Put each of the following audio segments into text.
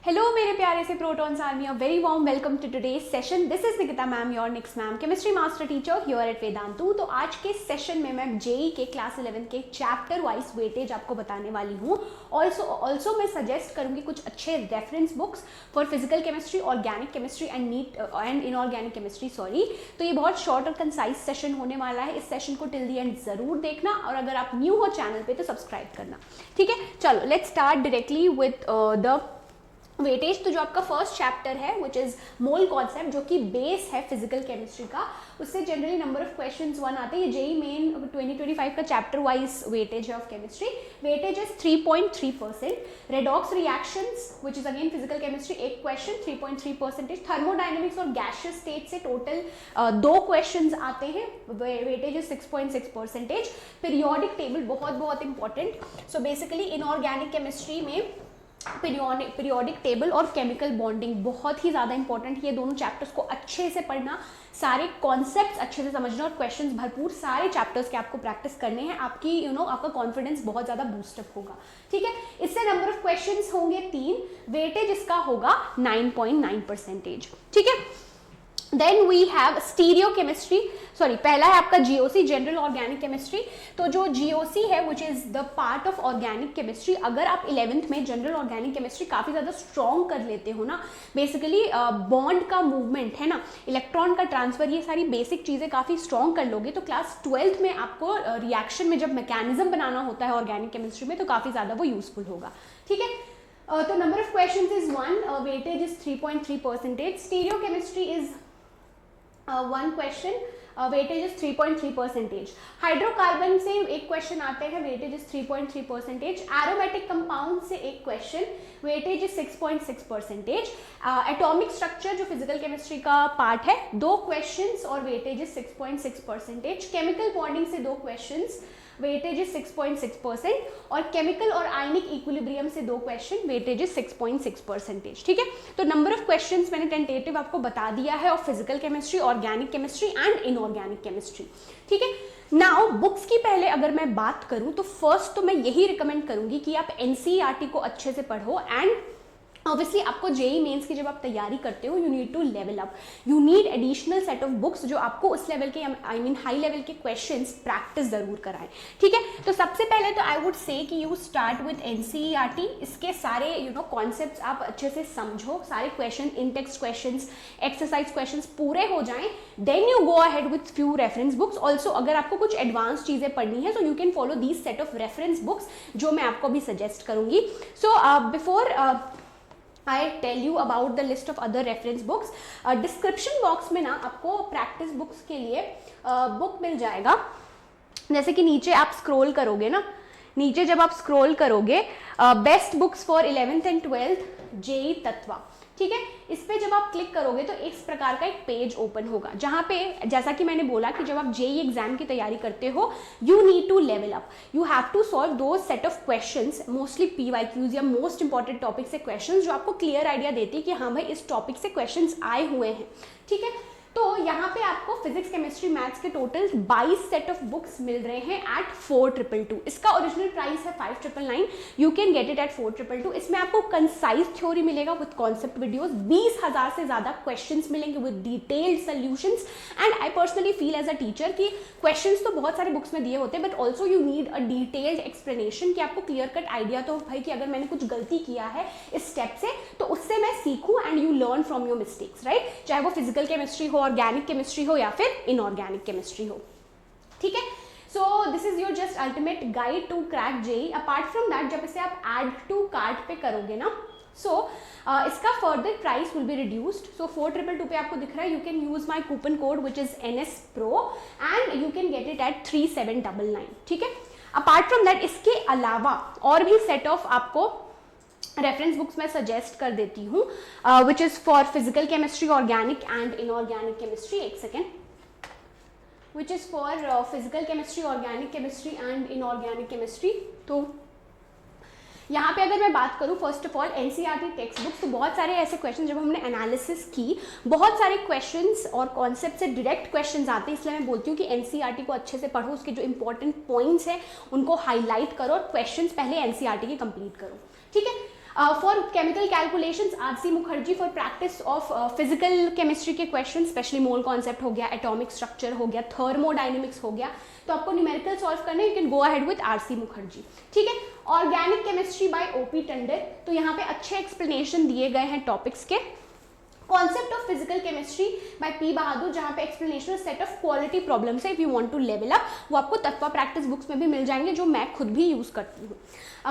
Hello मेरे प्यारे से protons army, a very warm welcome to today's session. This is Nikita ma'am, your next ma'am, chemistry master teacher here at Vedantu. तो आज के session में मैं जेई के क्लास 11 के चैप्टर वाइज वेटेज आपको बताने वाली हूँ। ऑल्सो मैं सजेस्ट करूँगी कुछ अच्छे reference books for physical chemistry, organic chemistry and inorganic chemistry sorry. तो ये बहुत शॉर्ट और कंसाइज सेशन होने वाला है। इस सेशन को टिल दी एंड ज़रूर देखना, और अगर आप न्यू हो चैनल पे तो सब्सक्राइब करना, ठीक है। चलो let's start directly with the weightage. तो जो आपका फर्स्ट चैप्टर है विच इज मोल कॉन्सेप्ट, जो कि बेस है फिजिकल केमिस्ट्री का, उससे जनरली नंबर ऑफ क्वेश्चंस 1 आते हैं। ये जेई मेन 2025 का चैप्टर वाइज वेटेज है of chemistry. Weightage is 3.3%। Redox reactions which is again physical chemistry, एक क्वेश्चन 3.3%। थर्मोडाइनमिक्स और गैसियस स्टेट से टोटल 2 क्वेश्चन आते हैं, वेटेज इज 6.6%। पीरियोडिक टेबल बहुत important. So basically inorganic chemistry में periodic table और chemical bonding बहुत ही ज़्यादा इंपॉर्टेंट। ये दोनों चैप्टर्स को अच्छे से पढ़ना, सारे कॉन्सेप्ट्स अच्छे से समझना और क्वेश्चंस भरपूर सारे चैप्टर्स के आपको प्रैक्टिस करने हैं। आपकी आपका कॉन्फिडेंस बहुत ज़्यादा बूस्टअप होगा, ठीक है। इससे नंबर ऑफ क्वेश्चंस होंगे 3, वेटेज इसका होगा 9.9%, ठीक है। Then we have stereo chemistry, sorry पहला है आपका जीओसी, जनरल ऑर्गेनिक केमिस्ट्री। तो जो जीओसी है which is the part of organic chemistry, अगर आप 11th में जनरल ऑर्गेनिक केमिस्ट्री काफ़ी ज़्यादा स्ट्रॉन्ग कर लेते हो ना, बेसिकली बॉन्ड का मूवमेंट है ना, इलेक्ट्रॉन का ट्रांसफर, ये सारी बेसिक चीज़ें काफ़ी स्ट्रॉन्ग कर लोगे, तो क्लास 12th में आपको रिएक्शन में जब मैकेनिज्म बनाना होता है ऑर्गेनिक केमिस्ट्री में, तो काफ़ी ज़्यादा वो यूजफुल होगा, ठीक है। तो number of question is 1, weightage is 3.3%। Stereo chemistry is 1 question, weightage is 3.3%। Hydrocarbon से एक क्वेश्चन आते हैं, वेटेज इज 3.3%। एरोमेटिक कंपाउंड से एक question, weightage is 6.6%। Atomic structure जो फिजिकल केमिस्ट्री का पार्ट है, 2 क्वेश्चंस और वेटेज इज 6.6%। केमिकल बॉन्डिंग से 2 क्वेश्चंस, वेटेज इज 6.6%। और केमिकल और आयनिक इक्विलिब्रियम से 2 क्वेश्चन, वेटेज इज 6.6%, ठीक है। तो नंबर ऑफ क्वेश्चंस मैंने टेंटेटिव आपको बता दिया है of physical chemistry, organic chemistry and inorganic chemistry, ठीक है। नाउ बुक्स की पहले अगर मैं बात करूं तो फर्स्ट तो मैं यही रिकमेंड करूंगी कि आप एनसीईआरटी को अच्छे से पढ़ो, एंड ऑब्वियसली आपको जेई मेंस की जब आप तैयारी करते हो, you need to level up, you need additional set of books जो आपको उस लेवल के हाई लेवल के क्वेश्चंस प्रैक्टिस जरूर कराएं, ठीक है। तो सबसे पहले तो आई वुड से कि यू स्टार्ट विद एनसीईआरटी। इसके सारे कॉन्सेप्ट्स आप अच्छे से समझो, सारे question, in text questions, exercise questions पूरे हो जाएं, then you go ahead with few reference books. Also अगर आपको कुछ एडवांस चीजें पढ़नी है तो you can follow these set of reference books जो मैं आपको भी सजेस्ट करूंगी। So before I tell you about the list of other reference books, description box में ना आपको प्रैक्टिस बुक्स के लिए बुक मिल जाएगा। जैसे कि नीचे आप स्क्रॉल करोगे ना, नीचे जब आप स्क्रॉल करोगे, best books for 11th and 12th JEE Tatva, ठीक है। इस पे जब आप क्लिक करोगे तो इस प्रकार का एक पेज ओपन होगा, जहां पे जैसा कि मैंने बोला कि जब आप जेई एग्जाम की तैयारी करते हो, you need to level up, you have to solve दो set of questions, mostly PYQs या मोस्ट इंपॉर्टेंट टॉपिक से क्वेश्चंस, जो आपको क्लियर आइडिया देती है कि हाँ भाई इस टॉपिक से क्वेश्चंस आए हुए हैं, ठीक है। तो यहाँ पे आपको फिजिक्स, केमिस्ट्री, मैथ्स के टोटल 22 सेट ऑफ बुक्स मिल रहे हैं एट 4,222। इसका ओरिजिनल प्राइस है 5,999, you can get it at 4,222। इसमें आपको कंसाइज थ्योरी मिलेगा विद कॉन्सेप्ट वीडियोस, 20,000 से ज्यादा क्वेश्चंस मिलेंगे with detailed solutions. And I personally feel as a teacher कि क्वेश्चंस तो बहुत सारे बुक्स में दिए होते हैं, but also you need a detailed explanation, कि आपको क्लियर कट आइडिया तो भाई कि अगर मैंने कुछ गलती किया है इस स्टेप से तो उससे मैं सीखूं, and you learn from your mistakes, right. चाहे वो फिजिकल केमिस्ट्री हो, ऑर्गेनिक केमिस्ट्री हो या फिर इनऑर्गेनिक केमिस्ट्री हो, ठीक है। So this is your just ultimate guide to crack JEE. Apart from that, जब इसे आप ऐड टू कार्ट पे करोगे ना, सो इसका further price will be reduced. So 4,222 पे आपको दिख रहा है, you can use my coupon code which is NS Pro and you can get it at 3,799, ठीक है। अपार्ट फ्रॉम दैट, इसके अलावा और भी सेट ऑफ आपको रेफरेंस बुक्स मैं सजेस्ट कर देती हूँ, which is for physical chemistry, organic and inorganic chemistry. एक second, which is for physical chemistry, organic chemistry and inorganic chemistry. तो यहाँ पे अगर मैं बात करूँ first of all NCERT text books, तो बहुत सारे ऐसे क्वेश्चन जब हमने एनालिसिस की, बहुत सारे क्वेश्चंस और कॉन्सेप्ट से डायरेक्ट क्वेश्चंस आते हैं, इसलिए मैं बोलती हूँ कि एनसीईआरटी को अच्छे से पढ़ो, उसके जो इंपॉर्टेंट पॉइंट्स हैं उनको हाईलाइट करो और क्वेश्चंस पहले एनसीईआरटी के कंप्लीट करो, ठीक है। For chemical calculations RC Mukherjee, for practice of physical chemistry के क्वेश्चन स्पेशली मोल कॉन्सेप्ट हो गया, एटॉमिक स्ट्रक्चर हो गया, थर्मोडाइनमिक्स हो गया, तो आपको न्यूमेरिकल सॉल्व करना है, you can go ahead with RC Mukherjee. ठीक है, organic chemistry bye OP Tandon, तो यहाँ पे अच्छे एक्सप्लेनेशन दिए गए हैं टॉपिक्स के। Concept of physical chemistry by P Bahadur, जहाँ पे explanational set of quality problems है, if you want to level up, वो आपको तत्वा प्रैक्टिस बुक्स में भी मिल जाएंगे जो मैं खुद भी यूज करती हूँ।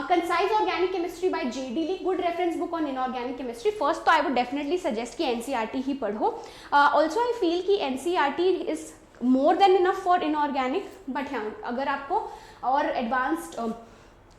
Concise organic chemistry by J D Lee, good reference book on inorganic chemistry. First तो आई वुड डेफिनेटली सजेस्ट कि एनसीईआरटी ही पढ़ो। ऑल्सो आई फील कि NCERT is more than enough for inorganic, but हाँ अगर आपको और एडवांस्ड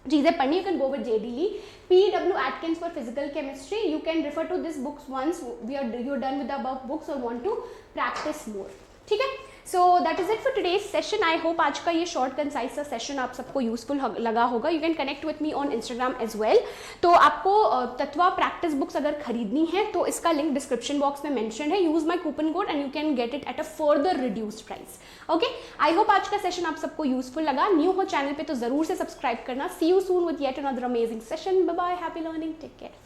चीजें पढ़नी, you can go with J D Lee. P.W. Atkins for physical chemistry, you can refer to this books once you're done with the above books or want to practice more. ठीक है, so that is it for today's session. I hope आज का ये short concise सा session आप सबको useful लगा होगा। You can connect with me on Instagram as well. तो आपको तत्वा प्रैक्टिस बुक्स अगर खरीदनी है तो इसका लिंक डिस्क्रिप्शन बॉक्स में मेंशन है। Use my coupon code and you can get it at a further reduced price. Okay, I hope आज का सेशन आप सबको यूजफुल लगा। न्यू हो चैनल पे तो जरूर से सब्सक्राइब करना। See you soon with yet another amazing session. Bye bye, happy learning, take care.